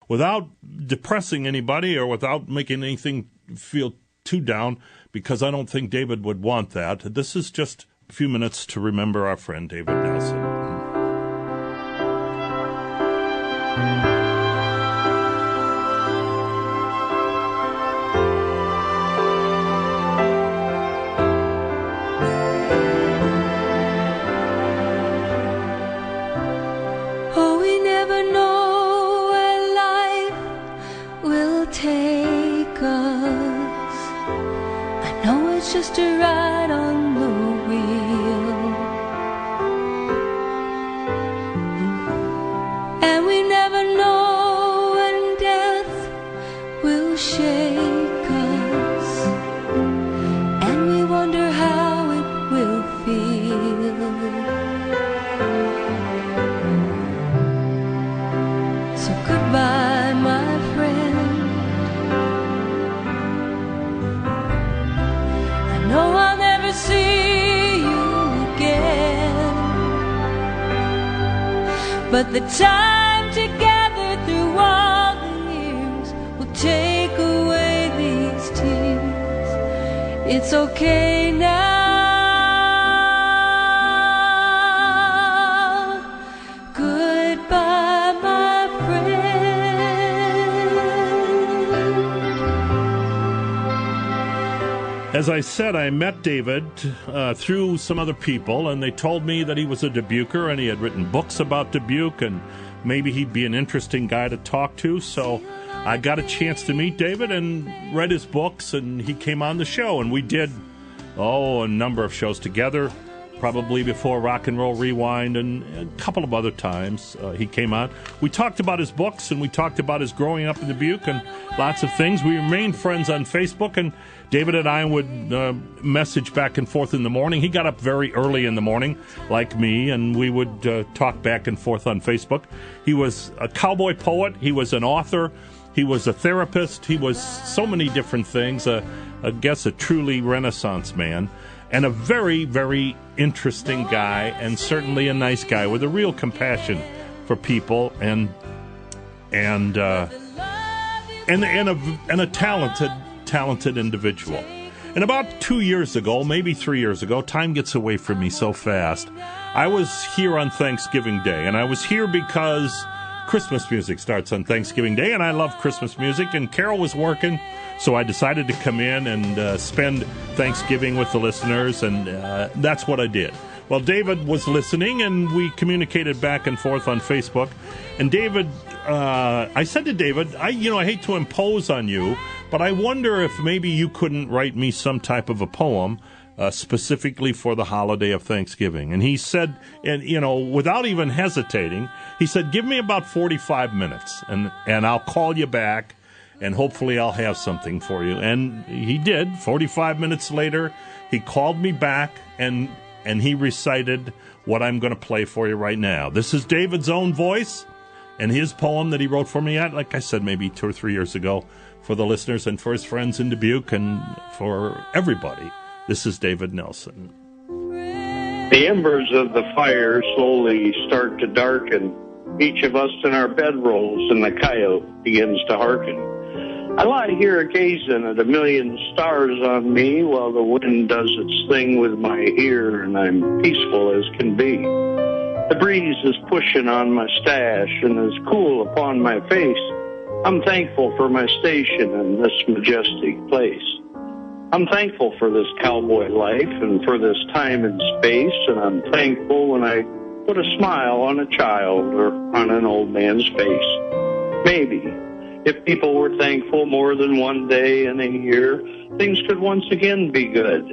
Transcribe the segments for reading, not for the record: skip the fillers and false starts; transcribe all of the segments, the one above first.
without depressing anybody or without making anything feel too down, because I don't think David would want that. This is just a few minutes to remember our friend David Nelson. Oh, we never know where life will take us. I know it's just a ride on the wheel, and we never know when death will shake us, and we wonder how it will feel. So goodbye, my friend. I know I'll never see you again, but the time together through all the years will take away these tears. It's okay now. Goodbye, my friend. As I said, I met David through some other people, and they told me that he was a Dubuquer and he had written books about Dubuque, and maybe he'd be an interesting guy to talk to. So I got a chance to meet David and read his books, and he came on the show, and we did, a number of shows together, probably before Rock and Roll Rewind, and a couple of other times he came on. We talked about his books, and we talked about his growing up in Dubuque and lots of things. We remained friends on Facebook, and David and I would message back and forth in the morning. He got up very early in the morning, like me, and we would talk back and forth on Facebook. He was a cowboy poet. He was an author. He was a therapist. He was so many different things. I guess a truly Renaissance man, and a very, very interesting guy, and certainly a nice guy with a real compassion for people, and a talented individual. And about 2 years ago, maybe 3 years ago, time gets away from me so fast, I was here on Thanksgiving Day, and I was here because Christmas music starts on Thanksgiving Day, and I love Christmas music, and Carol was working, so I decided to come in and spend Thanksgiving with the listeners, and that's what I did. Well, David was listening, and we communicated back and forth on Facebook, and David, I said to David, I hate to impose on you, but I wonder if maybe you couldn't write me some type of a poem specifically for the holiday of Thanksgiving. And he said, and without even hesitating, he said, give me about 45 minutes, and I'll call you back, and hopefully I'll have something for you. And he did. 45 minutes later, he called me back, and he recited what I'm going to play for you right now. This is David's own voice and his poem that he wrote for me, like I said, maybe 2 or 3 years ago, for the listeners and for his friends in Dubuque and for everybody. This is David Nelson. The embers of the fire slowly start to darken, each of us in our bedrolls, and the coyote begins to hearken. I lie here gazing at a million stars on me while the wind does its thing with my ear, and I'm peaceful as can be. The breeze is pushing on my stash and is cool upon my face. I'm thankful for my station in this majestic place. I'm thankful for this cowboy life and for this time and space, and I'm thankful when I put a smile on a child or on an old man's face. Maybe if people were thankful more than one day in a year, things could once again be good.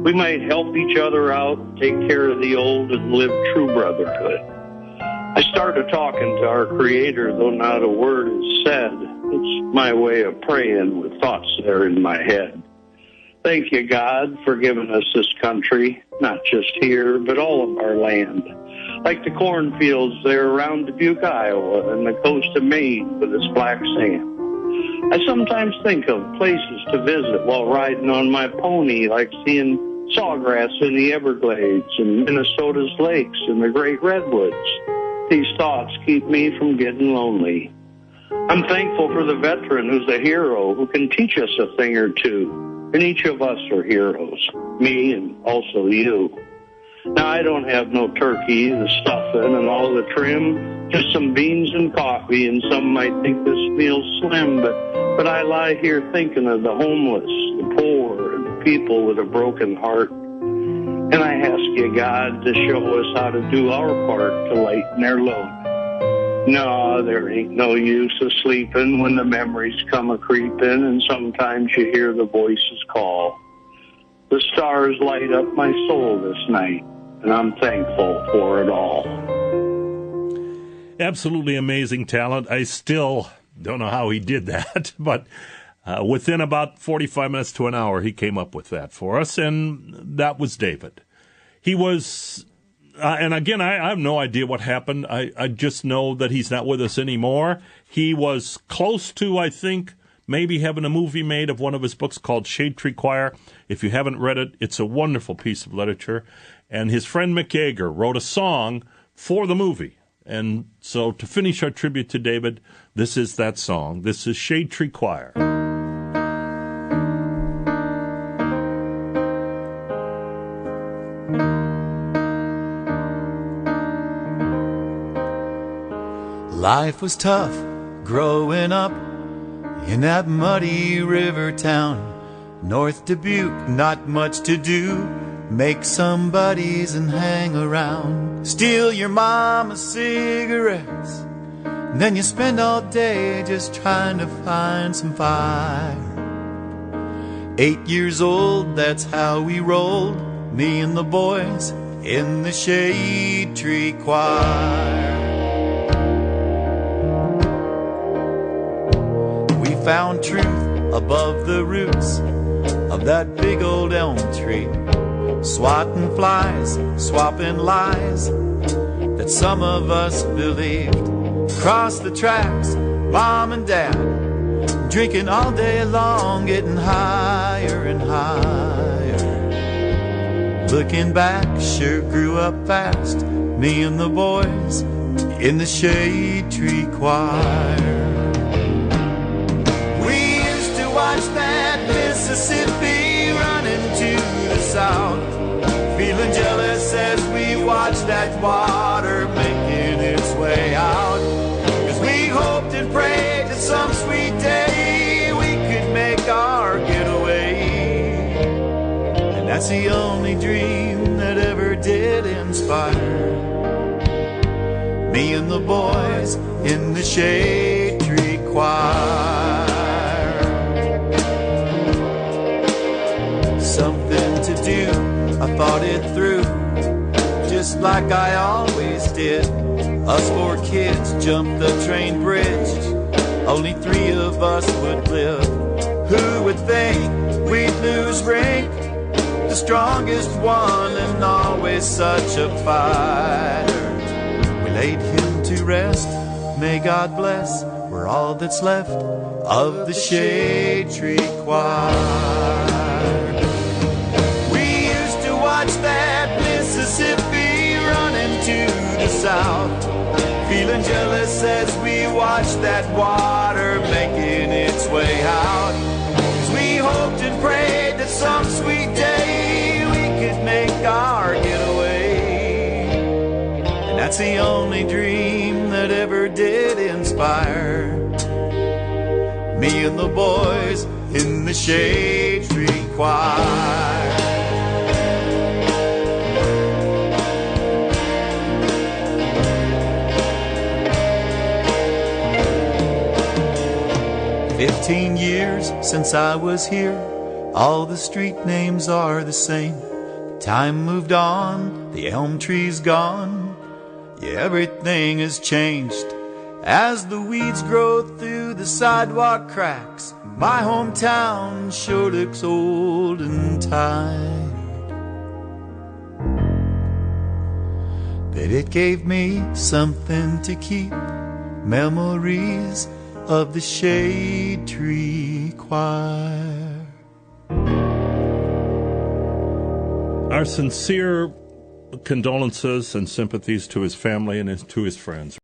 We might help each other out, take care of the old, and live true brotherhood. I started talking to our Creator, though not a word is said. It's my way of praying with thoughts that are in my head. Thank you, God, for giving us this country, not just here, but all of our land. Like the cornfields there around Dubuque, Iowa, and the coast of Maine with its black sand. I sometimes think of places to visit while riding on my pony, like seeing sawgrass in the Everglades and Minnesota's lakes and the great redwoods. These thoughts keep me from getting lonely. I'm thankful for the veteran who's a hero who can teach us a thing or two. And each of us are heroes, me and also you. Now, I don't have no turkey, the stuffing, and all the trim, just some beans and coffee, and some might think this meal's slim, but I lie here thinking of the homeless, the poor, and the people with a broken heart. And I ask you, God, to show us how to do our part to lighten their load. No, there ain't no use of sleeping when the memories come a-creeping, and sometimes you hear the voices call. The stars light up my soul this night, and I'm thankful for it all. Absolutely amazing talent. I still don't know how he did that, but within about 45 minutes to an hour, he came up with that for us, and that was David. He was... and again, I have no idea what happened. I just know that he's not with us anymore. He was close to, I think, maybe having a movie made of one of his books called Shade Tree Choir. If you haven't read it, it's a wonderful piece of literature. And his friend Mick Yeager wrote a song for the movie. And so to finish our tribute to David, this is that song. This is Shade Tree Choir. Life was tough growing up in that muddy river town. North Dubuque, not much to do. Make some buddies and hang around. Steal your mama's cigarettes, and then you spend all day just trying to find some fire. 8 years old, that's how we rolled, me and the boys in the Shade Tree Choir. Found truth above the roots of that big old elm tree, swatting flies, swapping lies that some of us believed. Across the tracks, mom and dad, drinking all day long, getting higher and higher. Looking back, sure grew up fast, me and the boys in the Shade Tree Choir. Watch that Mississippi running to the south, feeling jealous as we watch that water making its way out. 'Cause we hoped and prayed that some sweet day we could make our getaway. And that's the only dream that ever did inspire me and the boys in the Shade Tree Choir. Something to do, I thought it through, just like I always did. Us 4 kids jumped the train bridge, only 3 of us would live. Who would think we'd lose Rink, the strongest one and always such a fighter? We laid him to rest, may God bless, we're all that's left of the Shade Tree Choir. Watch that Mississippi running to the south, feeling jealous as we watch that water making its way out. 'Cause we hoped and prayed that some sweet day we could make our getaway. And that's the only dream that ever did inspire me and the boys in the Shade Tree Choir. 15 years since I was here, all the street names are the same. Time moved on, the elm tree's gone, yeah, everything has changed. As the weeds grow through the sidewalk cracks, my hometown sure looks old and tired. But it gave me something to keep, memories of the Shade Tree Choir. Our sincere condolences and sympathies to his family and to his friends.